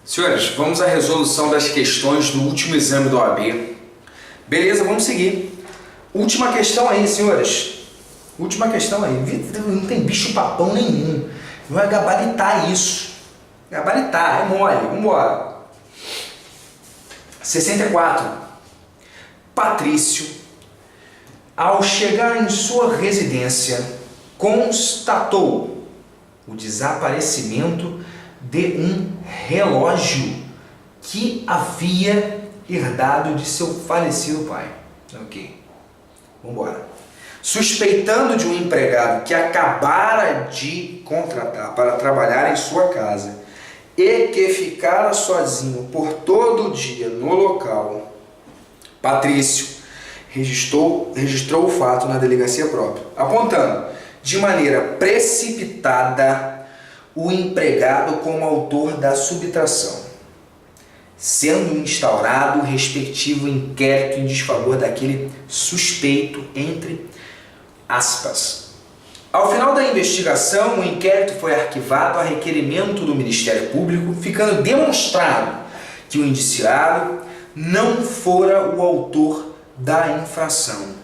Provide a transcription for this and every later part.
Senhores, vamos à resolução das questões do último exame do OAB. Beleza, vamos seguir. Última questão aí, senhores. Última questão aí. Não tem bicho papão nenhum. Vai gabaritar isso. Gabaritar, é mole. Vamos embora. 64. Patrício, ao chegar em sua residência, constatou o desaparecimento de um relógio que havia herdado de seu falecido pai. Ok, vamos embora. Suspeitando de um empregado que acabara de contratar para trabalhar em sua casa e que ficara sozinho por todo o dia no local, Patrício registrou o fato na delegacia própria, apontando de maneira precipitada o empregado como autor da subtração, sendo instaurado o respectivo inquérito em desfavor daquele suspeito, entre aspas. Ao final da investigação, o inquérito foi arquivado a requerimento do Ministério Público, ficando demonstrado que o indiciado não fora o autor da infração.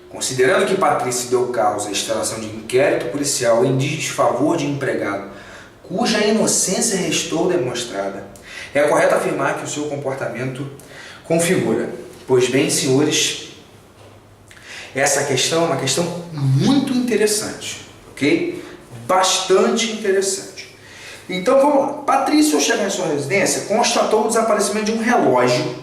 Considerando que Patrício deu causa à instauração de inquérito policial em desfavor de empregado, cuja inocência restou demonstrada, é correto afirmar que o seu comportamento configura. Pois bem, senhores, essa questão é uma questão muito interessante, ok? Bastante interessante. Então vamos lá. Patrício, ao chegar em sua residência, constatou o desaparecimento de um relógio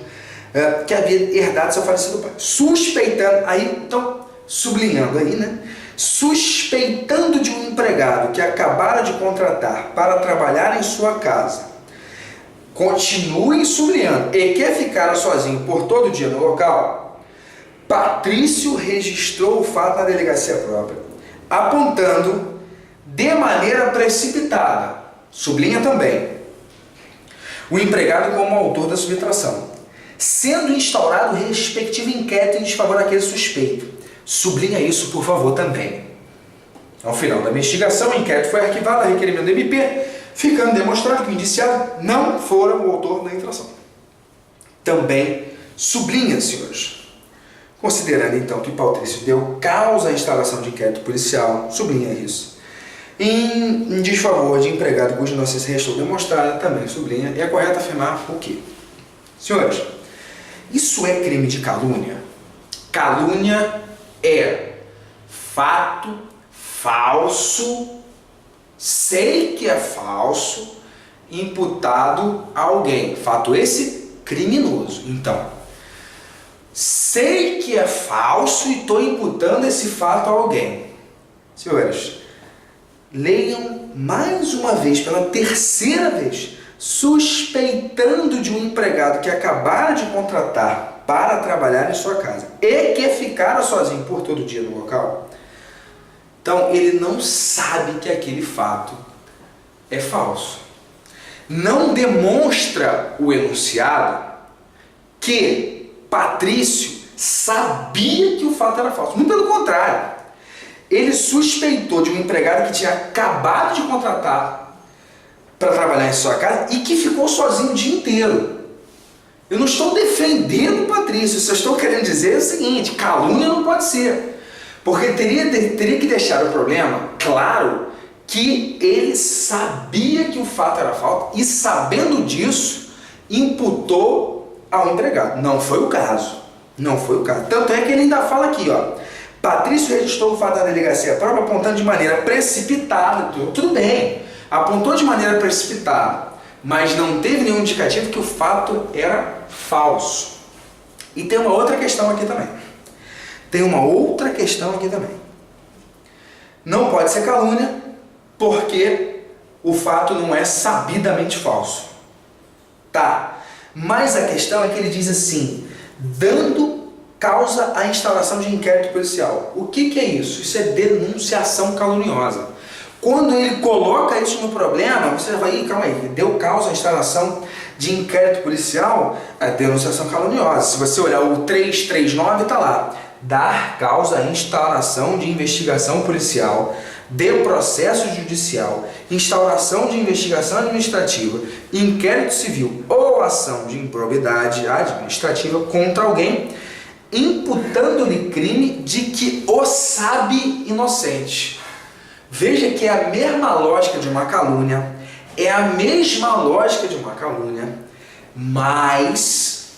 que havia herdado seu falecido pai. Suspeitando, aí, então, sublinhando aí, né? Suspeitando de um empregado que acabara de contratar para trabalhar em sua casa, continue sublinhando, e que ficara sozinho por todo o dia no local, Patrício registrou o fato na delegacia própria, apontando de maneira precipitada, sublinha também, o empregado como autor da subtração, sendo instaurado o respectivo inquérito em desfavor daquele suspeito. Sublinha isso, por favor, também. Ao final da investigação, o inquérito foi arquivado a requerimento do MP, ficando demonstrado que o indiciado não fora o autor da infração. Também sublinha, senhores. Considerando, então, que Patrício deu causa à instalação de inquérito policial, sublinha isso. Em desfavor de empregado cuja inocência restou demonstrada, também sublinha. E é correto afirmar o quê? Senhores, isso é crime de calúnia? Calúnia é fato falso, sei que é falso, imputado a alguém. Fato esse criminoso. Então, sei que é falso e estou imputando esse fato a alguém. Senhores, leiam mais uma vez, pela terceira vez, suspeitando de um empregado que acabara de contratar para trabalhar em sua casa e que ficara sozinho por todo dia no local. Então, ele não sabe que aquele fato é falso. Não demonstra o enunciado que Patrício sabia que o fato era falso. Muito pelo contrário. Ele suspeitou de um empregado que tinha acabado de contratar para trabalhar em sua casa e que ficou sozinho o dia inteiro. Eu não estou defendendo o Patrício, só estou querendo dizer o seguinte: calúnia não pode ser. Porque teria que deixar o problema claro que ele sabia que o fato era falso e, sabendo disso, imputou ao empregado. Não foi o caso. Não foi o caso. Tanto é que ele ainda fala aqui, ó. Patrício registrou o fato da delegacia própria apontando de maneira precipitada. Tudo bem, apontou de maneira precipitada, mas não teve nenhum indicativo que o fato era falso. E tem uma outra questão aqui também. Não pode ser calúnia, porque o fato não é sabidamente falso. Tá, mas a questão é que ele diz assim, dando causa à instauração de inquérito policial. O que é isso? Isso é denunciação caluniosa. Quando ele coloca isso no problema, você vai, calma aí, deu causa à instauração de inquérito policial, é denunciação caluniosa. Se você olhar o 339, está lá. Dar causa à instauração de investigação policial de processo judicial, instauração de investigação administrativa, inquérito civil ou ação de improbidade administrativa contra alguém, imputando-lhe crime de que o sabe inocente. Veja que é a mesma lógica de uma calúnia, mas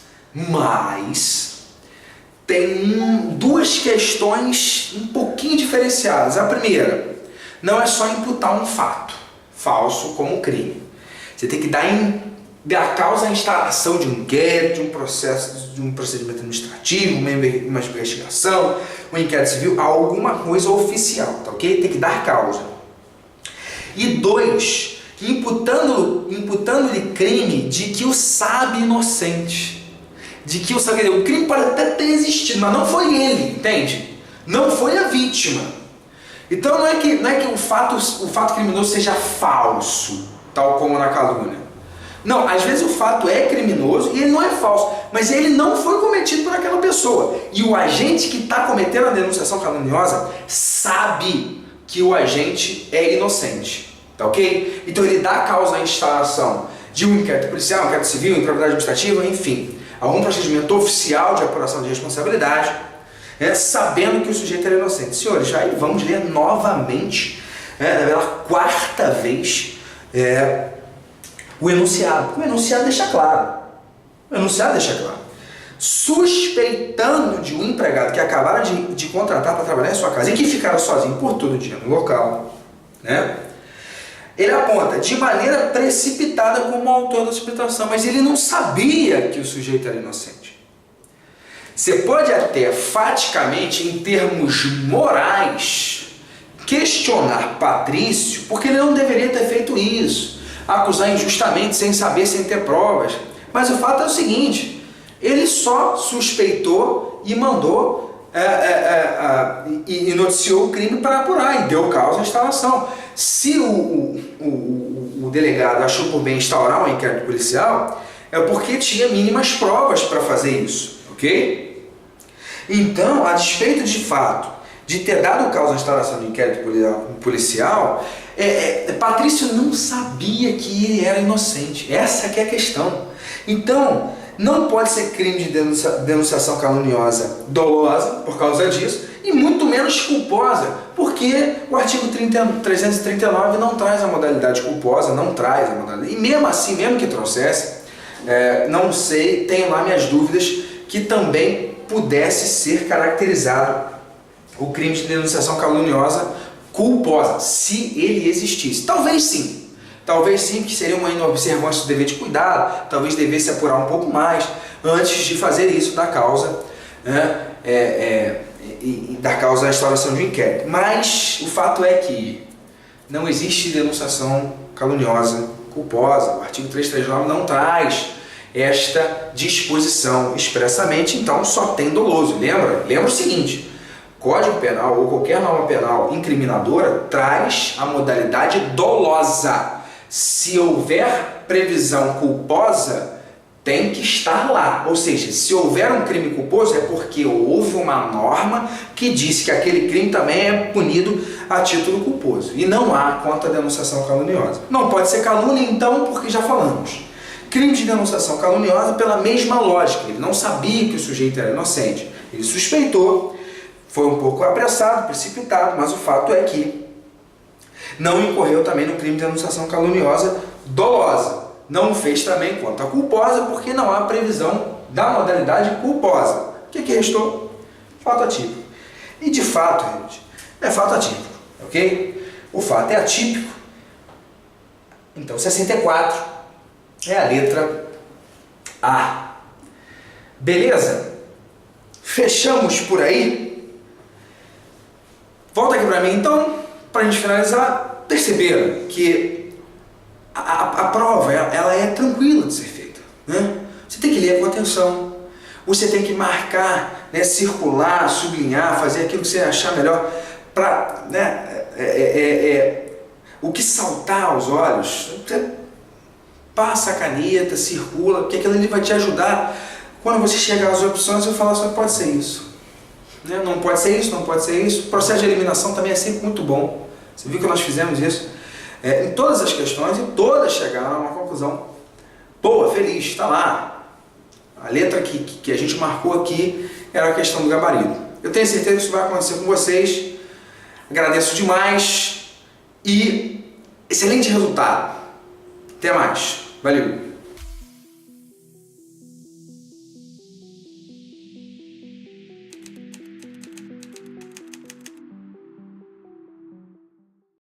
tem duas questões um pouquinho diferenciadas. A primeira, não é só imputar um fato falso como crime. Você tem que dar causa à instalação de um inquérito, de um procedimento administrativo, uma investigação, um inquérito civil, alguma coisa oficial, tá ok? Tem que dar causa. E dois, imputando-lhe crime de que o sabe inocente. De que o crime pode até ter existido, mas não foi ele, entende? Não foi a vítima. Então não é que o fato criminoso seja falso, tal como na calúnia. Não, às vezes o fato é criminoso e ele não é falso, mas ele não foi cometido por aquela pessoa. E o agente que está cometendo a denunciação caluniosa sabe que o agente é inocente, tá ok? Então ele dá causa à instalação de um inquérito policial, um inquérito civil, improbidade administrativa, enfim, algum procedimento oficial de apuração de responsabilidade, sabendo que o sujeito era inocente. Senhores, já vamos ler novamente, pela quarta vez, o enunciado. O enunciado deixa claro. Suspeitando de um empregado que acabaram de contratar para trabalhar em sua casa e que ficaram sozinho por todo o dia no local, ele aponta de maneira precipitada como autor da suspeitação, mas ele não sabia que o sujeito era inocente. Você pode até, faticamente, em termos morais, questionar Patrício, porque ele não deveria ter feito isso, acusar injustamente, sem saber, sem ter provas. Mas o fato é o seguinte, ele só suspeitou e mandou e noticiou o crime para apurar e deu causa à instalação. Se o delegado achou por bem instaurar um inquérito policial, é porque tinha mínimas provas para fazer isso, ok? Então, a despeito de fato de ter dado causa à instalação de inquérito policial, Patrício não sabia que ele era inocente. Essa que é a questão. Então, não pode ser crime de denunciação caluniosa dolosa por causa disso, e muito menos culposa, porque o artigo 339 não traz a modalidade culposa, não traz a modalidade. E mesmo assim, mesmo que trouxesse, não sei, tenho lá minhas dúvidas que também pudesse ser caracterizado o crime de denunciação caluniosa culposa, se ele existisse. Talvez sim, que seria uma inobservância do dever de cuidado, talvez devesse apurar um pouco mais antes de fazer isso da causa, e da causa da instauração de um inquérito. Mas o fato é que não existe denunciação caluniosa culposa. O artigo 339 não traz esta disposição expressamente, então só tem doloso. Lembra o seguinte, Código Penal ou qualquer norma penal incriminadora traz a modalidade dolosa. Se houver previsão culposa, tem que estar lá. Ou seja, se houver um crime culposo, é porque houve uma norma que disse que aquele crime também é punido a título culposo. E não há contra a denunciação caluniosa. Não pode ser calúnia, então, porque já falamos. Crime de denunciação caluniosa pela mesma lógica. Ele não sabia que o sujeito era inocente. Ele suspeitou, foi um pouco apressado, precipitado, mas o fato é que não incorreu também no crime de denunciação caluniosa dolosa. Não fez também contra a culposa, porque não há previsão da modalidade culposa. O que restou? Fato atípico. E de fato, gente, é fato atípico, ok? O fato é atípico. Então, 64 é a letra A. Beleza? Fechamos por aí? Volta aqui para mim, então, para a gente finalizar. Perceberam que a prova ela é tranquila de ser feita, né? Você tem que ler com atenção, você tem que marcar, né, circular, sublinhar, fazer aquilo que você achar melhor para, né, o que saltar aos olhos, você passa a caneta, circula, porque aquilo ali vai te ajudar quando você chegar às opções e falar só pode ser isso, né? Não pode ser isso, não pode ser isso. O processo de eliminação também é sempre muito bom, Você viu que nós fizemos isso em todas as questões e todas chegaram a uma conclusão boa, feliz, está lá. A letra que a gente marcou aqui era a questão do gabarito. Eu tenho certeza que isso vai acontecer com vocês. Agradeço demais e excelente resultado. Até mais. Valeu!